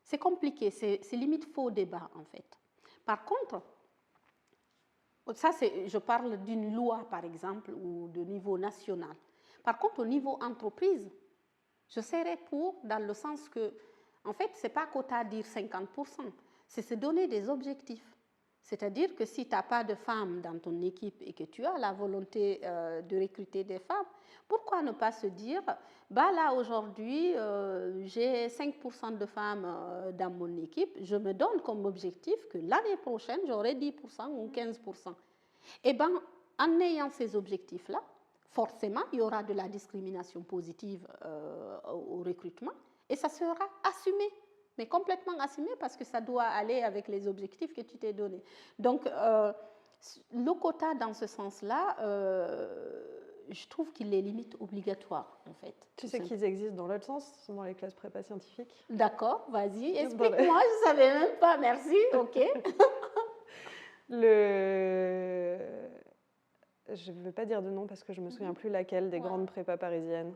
C'est compliqué, c'est limite faux débat en fait. Par contre, ça je parle d'une loi par exemple ou de niveau national. Par contre, au niveau entreprise, Je serais pour dans le sens que, en fait, ce n'est pas quota dire 50%, c'est se donner des objectifs. C'est-à-dire que si tu n'as pas de femmes dans ton équipe et que tu as la volonté de recruter des femmes, pourquoi ne pas se dire, bah là aujourd'hui, j'ai 5% de femmes dans mon équipe, je me donne comme objectif que l'année prochaine, j'aurai 10% ou 15%. Et bien, en ayant ces objectifs-là, forcément, il y aura de la discrimination positive au recrutement et ça sera assumé. Mais complètement assumé parce que ça doit aller avec les objectifs que tu t'es donnés. Donc, le quota dans ce sens-là, je trouve qu'il est limite obligatoire, en fait. Tu sais qu'ils existent dans l'autre sens, dans les classes prépa scientifiques. D'accord, vas-y, explique-moi, je ne savais même pas, merci, ok. Je ne veux pas dire de nom parce que je ne me souviens plus laquelle des grandes prépas parisiennes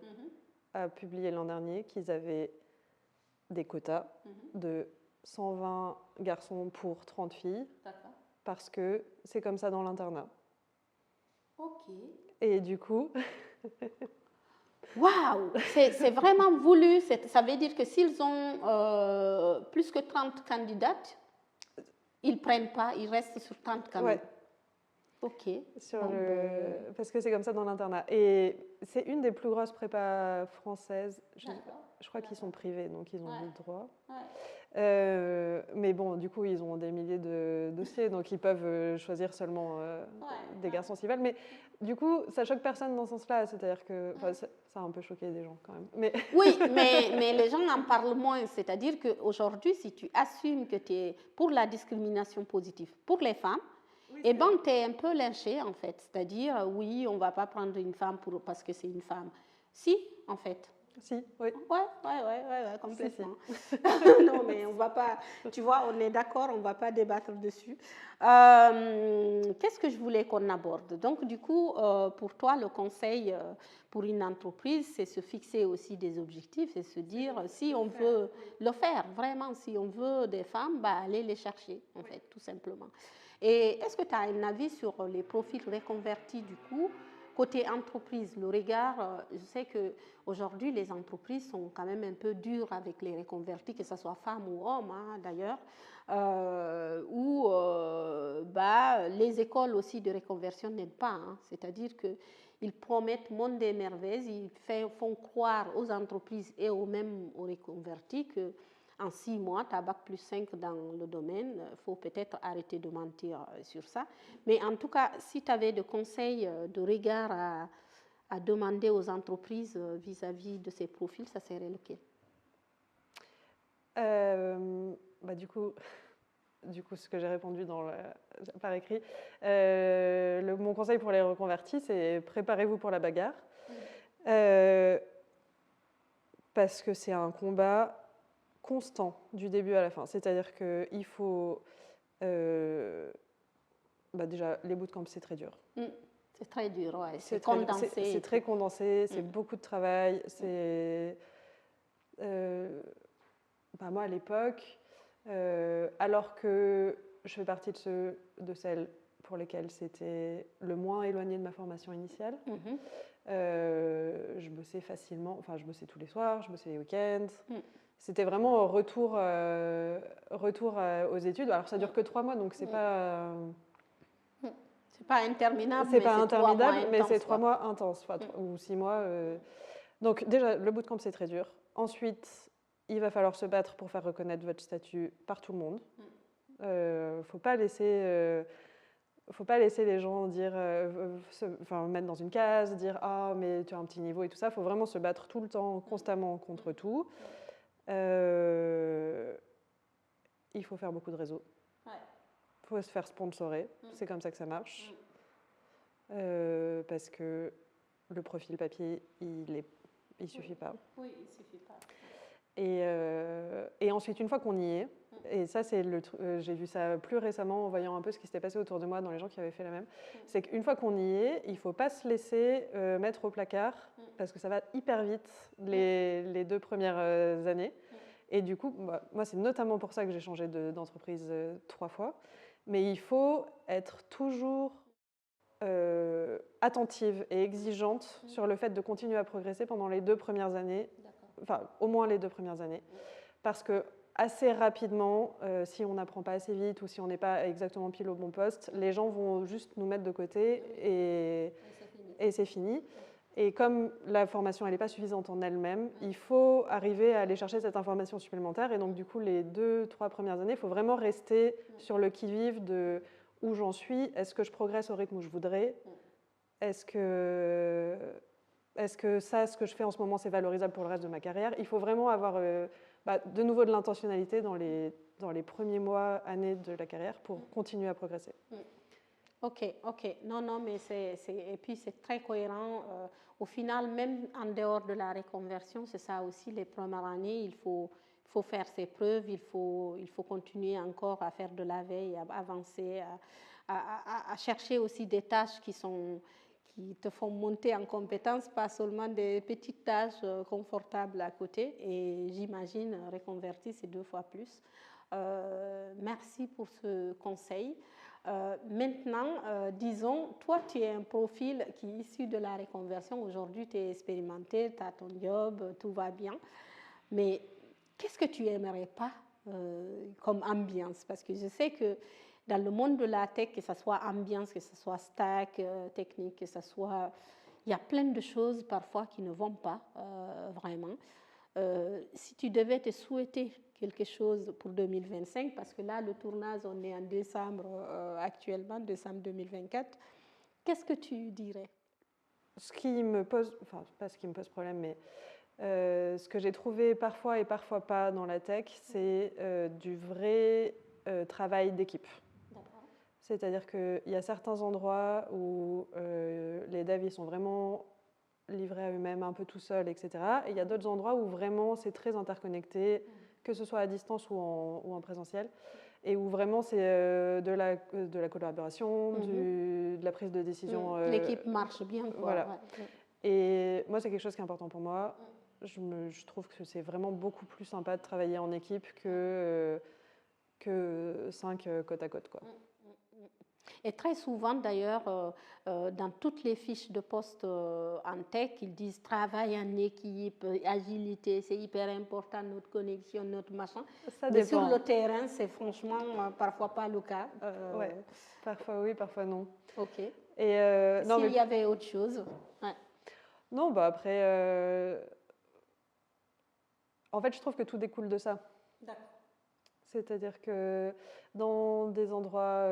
a publié l'an dernier qu'ils avaient des quotas de 120 garçons pour 30 filles, parce que c'est comme ça dans l'internat. Ok. Et du coup... Waouh, c'est vraiment voulu. Ça veut dire que s'ils ont plus que 30 candidates, ils ne prennent pas, ils restent sur 30 quand même. Ouais. Ok. Parce que c'est comme ça dans l'internat. Et c'est une des plus grosses prépas françaises. Je crois qu'ils sont privés, donc ils ont le droit. Mais bon, du coup, ils ont des milliers de dossiers, donc ils peuvent choisir seulement des garçons s'ils veulent. Mais du coup, ça choque personne dans ce sens-là. C'est-à-dire que ça a un peu choqué des gens quand même. Mais... Oui, mais les gens en parlent moins. C'est-à-dire qu'aujourd'hui, si tu assumes que tu es pour la discrimination positive pour les femmes, et bien, tu es un peu lynché, en fait. C'est-à-dire, oui, on ne va pas prendre une femme parce que c'est une femme. Si, en fait. Si, oui. Ouais, complètement. Si. Non, mais on ne va pas... Tu vois, on est d'accord, on ne va pas débattre dessus. Qu'est-ce que je voulais qu'on aborde? Donc, du coup, pour toi, le conseil pour une entreprise, c'est se fixer aussi des objectifs et se dire, si on veut le faire, vraiment, si on veut des femmes, bah, aller les chercher, en fait, tout simplement. Et est-ce que tu as un avis sur les profils reconvertis du coup, côté entreprise, le regard, je sais qu'aujourd'hui les entreprises sont quand même un peu dures avec les reconvertis, que ce soit femmes ou hommes hein, d'ailleurs, où les écoles aussi de reconversion n'aident pas, hein, c'est-à-dire qu'ils promettent monde des merveilles, ils font croire aux entreprises et aux reconvertis que en 6 mois, tu as bac plus 5 dans le domaine, il faut peut-être arrêter de mentir sur ça. Mais en tout cas, si tu avais des conseils de regard à demander aux entreprises vis-à-vis de ces profils, ça serait lequel? Du coup, ce que j'ai répondu par écrit, mon conseil pour les reconvertis, c'est préparez-vous pour la bagarre. Parce que c'est un combat constant du début à la fin. C'est-à-dire qu'il faut... déjà, les bootcamps, c'est très dur. C'est très dur, ouais. C'est condensé. C'est très condensé, c'est beaucoup de travail. C'est... moi, à l'époque, alors que je fais partie de celles pour lesquelles c'était le moins éloigné de ma formation initiale, je bossais facilement, enfin, je bossais tous les soirs, je bossais les week-ends. C'était vraiment retour aux études. Alors, ça dure que 3 mois, donc c'est pas... c'est pas interminable, c'est pas interminable, mais c'est 3 mois intenses, ou 6 mois. Donc, déjà, le bootcamp, c'est très dur. Ensuite, il va falloir se battre pour faire reconnaître votre statut par tout le monde. Faut pas laisser les gens dire, mettre dans une case, dire « Ah, mais tu as un petit niveau » et tout ça. Il faut vraiment se battre tout le temps, constamment contre tout. Il faut faire beaucoup de réseaux. Il faut se faire sponsorer. C'est comme ça que ça marche. Parce que le profil papier, il suffit pas. Oui, il suffit pas. Et ensuite, une fois qu'on y est, et ça, c'est j'ai vu ça plus récemment en voyant un peu ce qui s'était passé autour de moi dans les gens qui avaient fait la même, c'est qu'une fois qu'on y est, il ne faut pas se laisser mettre au placard, parce que ça va hyper vite les 2 premières années. Et du coup, moi, c'est notamment pour ça que j'ai changé d'entreprise 3 fois. Mais il faut être toujours attentive et exigeante sur le fait de continuer à progresser pendant les 2 premières années enfin au moins les 2 premières années, parce que assez rapidement, si on n'apprend pas assez vite ou si on n'est pas exactement pile au bon poste, les gens vont juste nous mettre de côté et c'est fini. Et comme la formation elle n'est pas suffisante en elle-même, il faut arriver à aller chercher cette information supplémentaire. Et donc du coup, les 2-3 premières années, il faut vraiment rester sur le qui-vive de où j'en suis. Est-ce que je progresse au rythme où je voudrais? Est-ce que ça, ce que je fais en ce moment, c'est valorisable pour le reste de ma carrière? Il faut vraiment avoir de nouveau de l'intentionnalité dans les premiers mois, années de la carrière pour continuer à progresser. Ok. Non, mais et puis c'est très cohérent. Au final, même en dehors de la reconversion, c'est ça aussi, les premières années, il faut faire ses preuves, il faut continuer encore à faire de la veille, à avancer, à chercher aussi des tâches qui te font monter en compétences, pas seulement des petites tâches confortables à côté. Et j'imagine, reconvertir, c'est 2 fois plus. Merci pour ce conseil. Maintenant, disons, toi, tu es un profil qui est issu de la reconversion. Aujourd'hui, tu es expérimenté, tu as ton job, tout va bien. Mais qu'est-ce que tu n'aimerais pas comme ambiance? Parce que je sais que dans le monde de la tech, que ce soit ambiance, que ce soit stack, technique, que ce soit... Il y a plein de choses parfois qui ne vont pas vraiment. Si tu devais te souhaiter quelque chose pour 2025, parce que là, le tournage, on est en décembre actuellement, décembre 2024, qu'est-ce que tu dirais? Ce qui me pose, enfin, pas ce qui me pose problème, mais ce que j'ai trouvé parfois et parfois pas dans la tech, c'est du vrai travail d'équipe. C'est-à-dire qu'il y a certains endroits où les devs ils sont vraiment livrés à eux-mêmes, un peu tout seuls, etc. Et il y a d'autres endroits où vraiment c'est très interconnecté, que ce soit à distance ou en présentiel, et où vraiment c'est de la collaboration, de la prise de décision. L'équipe marche bien, quoi. Voilà. Ouais. Et moi, c'est quelque chose qui est important pour moi. Je trouve que c'est vraiment beaucoup plus sympa de travailler en équipe que 5 côte à côte, quoi. Et très souvent, d'ailleurs, dans toutes les fiches de poste en tech, ils disent travail en équipe, agilité, c'est hyper important, notre connexion, notre machin. Ça Mais dépend. sur le terrain, c'est franchement parfois pas le cas. Ouais, parfois oui, parfois non. Ok. Et non, s'il y avait autre chose? Ouais. Non, bah après, en fait, je trouve que tout découle de ça. D'accord. C'est-à-dire que dans des endroits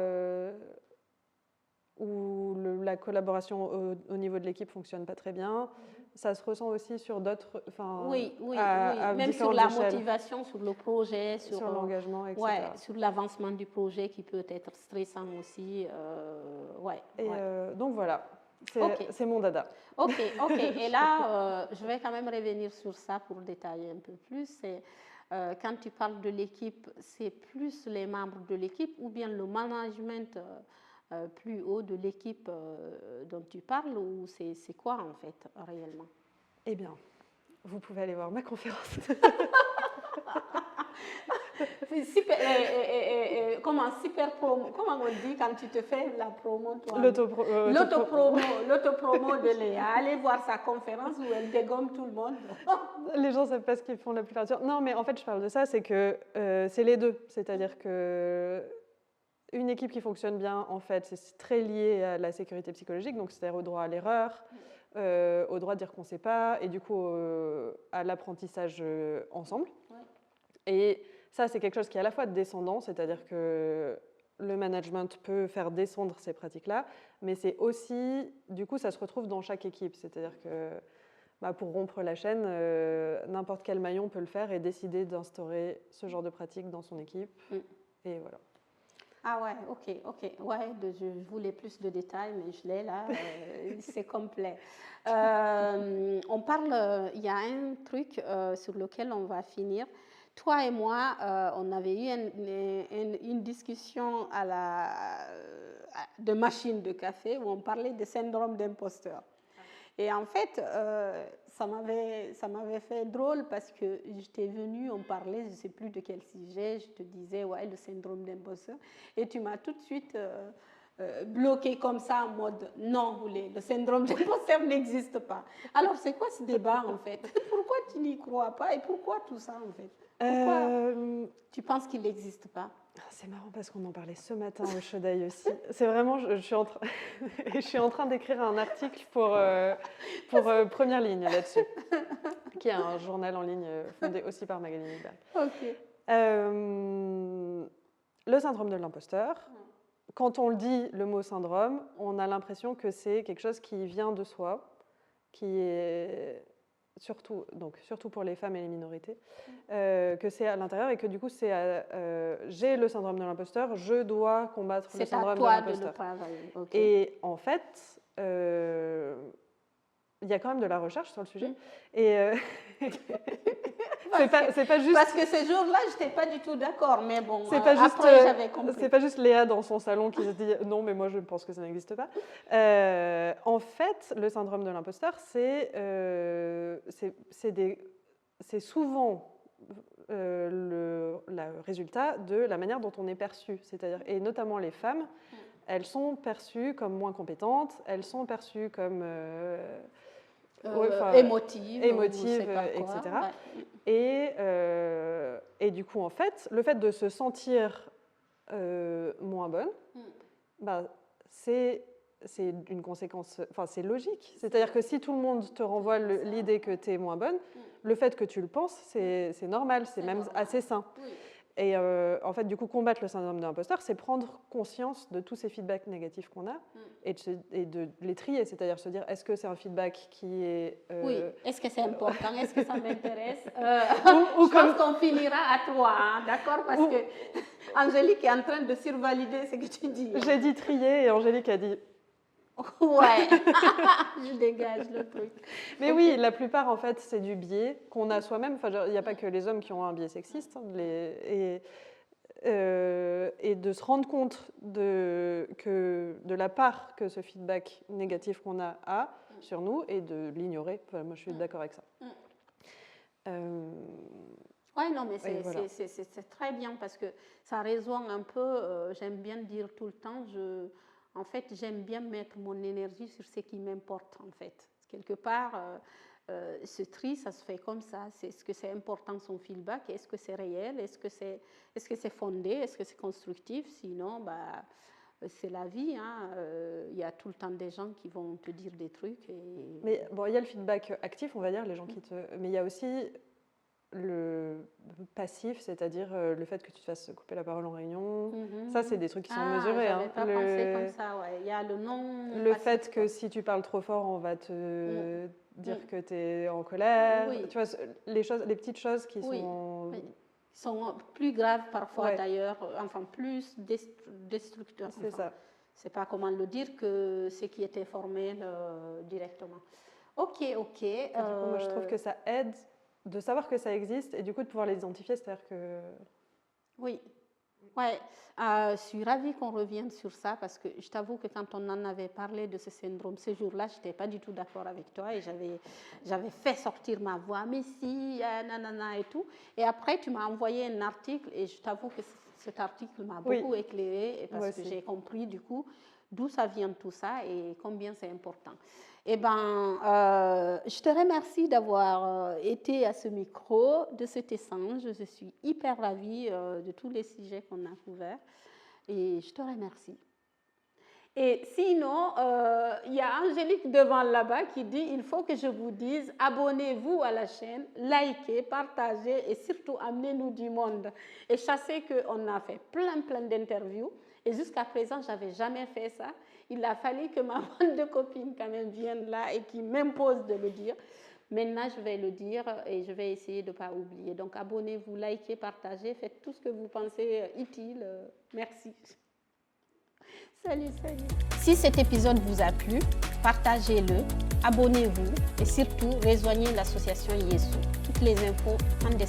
où la collaboration au niveau de l'équipe fonctionne pas très bien, ça se ressent aussi sur d'autres... Oui. Même sur la motivation, sur le projet, sur l'engagement, etc. Ouais, sur l'avancement du projet qui peut être stressant aussi. Donc voilà, c'est mon dada. Ok. Et là, je vais quand même revenir sur ça pour détailler un peu plus. Quand tu parles de l'équipe, c'est plus les membres de l'équipe ou bien le management plus haut de l'équipe dont tu parles, ou c'est quoi en fait réellement? Eh bien, vous pouvez aller voir ma conférence. Comment on dit quand tu te fais la promo, toi? L'autopromo de Léa. Allez voir sa conférence où elle dégomme tout le monde. Les gens ne savent pas ce qu'ils font la plupart du temps. Non, mais en fait, je parle de ça, c'est que c'est les deux. C'est-à-dire que une équipe qui fonctionne bien, en fait, c'est très lié à la sécurité psychologique, donc c'est-à-dire au droit à l'erreur, au droit de dire qu'on ne sait pas, et du coup à l'apprentissage ensemble. Ouais. Et ça, c'est quelque chose qui est à la fois descendant, c'est-à-dire que le management peut faire descendre ces pratiques-là, mais c'est aussi, du coup, ça se retrouve dans chaque équipe. C'est-à-dire que pour rompre la chaîne, n'importe quel maillon peut le faire et décider d'instaurer ce genre de pratique dans son équipe. Et voilà. Ah ouais, ok. Ouais, je voulais plus de détails, mais je l'ai là, c'est complet. On parle, il y a un truc sur lequel on va finir. Toi et moi, on avait eu une discussion de machine de café où on parlait de syndrome d'imposteur. Et en fait, ça m'avait fait drôle parce que j'étais venue, on parlait, je ne sais plus de quel sujet, je te disais, ouais, le syndrome d'imposteur. Et tu m'as tout de suite bloqué comme ça en mode non, le syndrome de l'imposteur n'existe pas. Alors, c'est quoi ce débat en fait? Pourquoi tu n'y crois pas et pourquoi tout ça en fait? Pourquoi tu penses qu'il n'existe pas? C'est marrant parce qu'on en parlait ce matin au Shodaï aussi. C'est vraiment, je suis en train d'écrire un article pour Première Ligne là-dessus, qui est un journal en ligne fondé aussi par Magali Milberg. Ok. Le syndrome de l'imposteur, quand on le dit, le mot syndrome, on a l'impression que c'est quelque chose qui vient de soi, qui est surtout pour les femmes et les minorités, que c'est à l'intérieur et que du coup, j'ai le syndrome de l'imposteur, je dois combattre le syndrome de l'imposteur. Okay. Et en fait, il y a quand même de la recherche sur le sujet. Et c'est pas juste... Parce que ce jour-là, je n'étais pas du tout d'accord, mais bon, après, j'avais compris. C'est pas juste Léa dans son salon qui se dit « Non, mais moi, je pense que ça n'existe pas ». En fait, le syndrome de l'imposteur, c'est souvent le résultat de la manière dont on est perçu. C'est-à-dire, et notamment les femmes, elles sont perçues comme moins compétentes, elles sont perçues comme... émotive, etc. Ouais. Et du coup, en fait, le fait de se sentir moins bonne, c'est une conséquence, c'est logique. C'est-à-dire que si tout le monde te renvoie l'idée que tu es moins bonne, le fait que tu le penses, c'est normal, c'est même assez sain. Oui. Et en fait, du coup, combattre le syndrome de l'imposteur, c'est prendre conscience de tous ces feedbacks négatifs qu'on a et de les trier, c'est-à-dire se dire, est-ce que c'est un feedback qui est... Oui, est-ce que c'est important, est-ce que ça m'intéresse je pense qu'on finira à 3, hein, d'accord? Parce que Angélique est en train de survalider ce que tu dis. J'ai dit trier et Angélique a dit... Ouais, je dégage le truc. Mais oui, la plupart, en fait, c'est du biais qu'on a soi-même. Enfin, il n'y a pas que les hommes qui ont un biais sexiste. Et de se rendre compte de la part que ce feedback négatif qu'on a sur nous et de l'ignorer. Enfin, moi, je suis d'accord avec ça. Oui, non, mais c'est très bien parce que ça rejoint un peu, j'aime bien dire tout le temps, en fait, j'aime bien mettre mon énergie sur ce qui m'importe, en fait. Quelque part, ce tri, ça se fait comme ça. Est-ce que c'est important son feedback? Est-ce que c'est réel? Est-ce que c'est fondé? Est-ce que c'est constructif? Sinon, c'est la vie. Il y a tout le temps des gens qui vont te dire des trucs. Mais bon, il y a le feedback actif, on va dire, les gens qui te... Mais il y a aussi le passif, c'est-à-dire le fait que tu te fasses couper la parole en réunion. Ça, c'est des trucs qui sont mesurés. J'avais pas pensé comme ça, ouais. Il y a le non. Le fait que si tu parles trop fort, on va te dire que tu es en colère. Tu vois, les petites choses qui sont... Oui. Sont plus graves parfois d'ailleurs, enfin plus destructeurs. C'est ça. C'est pas comment le dire que ce qui était formel directement. Ok. Du coup, moi, je trouve que ça aide de savoir que ça existe et du coup de pouvoir les identifier, c'est-à-dire que... Oui, je suis ravie qu'on revienne sur ça parce que je t'avoue que quand on en avait parlé de ce syndrome ce jour-là, je n'étais pas du tout d'accord avec toi et j'avais fait sortir ma voix, mais si, nanana et tout. Et après, tu m'as envoyé un article et je t'avoue que cet article m'a beaucoup éclairée parce que j'ai compris du coup d'où ça vient tout ça et combien c'est important. Eh bien, je te remercie d'avoir été à ce micro de cet échange. Je suis hyper ravie de tous les sujets qu'on a couverts et je te remercie. Et sinon, il y a Angélique devant là-bas qui dit « Il faut que je vous dise, abonnez-vous à la chaîne, likez, partagez et surtout amenez-nous du monde. » Et je sais qu'on a fait plein d'interviews et jusqu'à présent, je n'avais jamais fait ça. Il a fallu que ma bande de copines quand même vienne là et qui m'impose de le dire. Maintenant, je vais le dire et je vais essayer de ne pas oublier. Donc, abonnez-vous, likez, partagez, faites tout ce que vous pensez utile. Merci. Salut. Si cet épisode vous a plu, partagez-le, abonnez-vous et surtout, rejoignez l'association Yeso. Toutes les infos en description.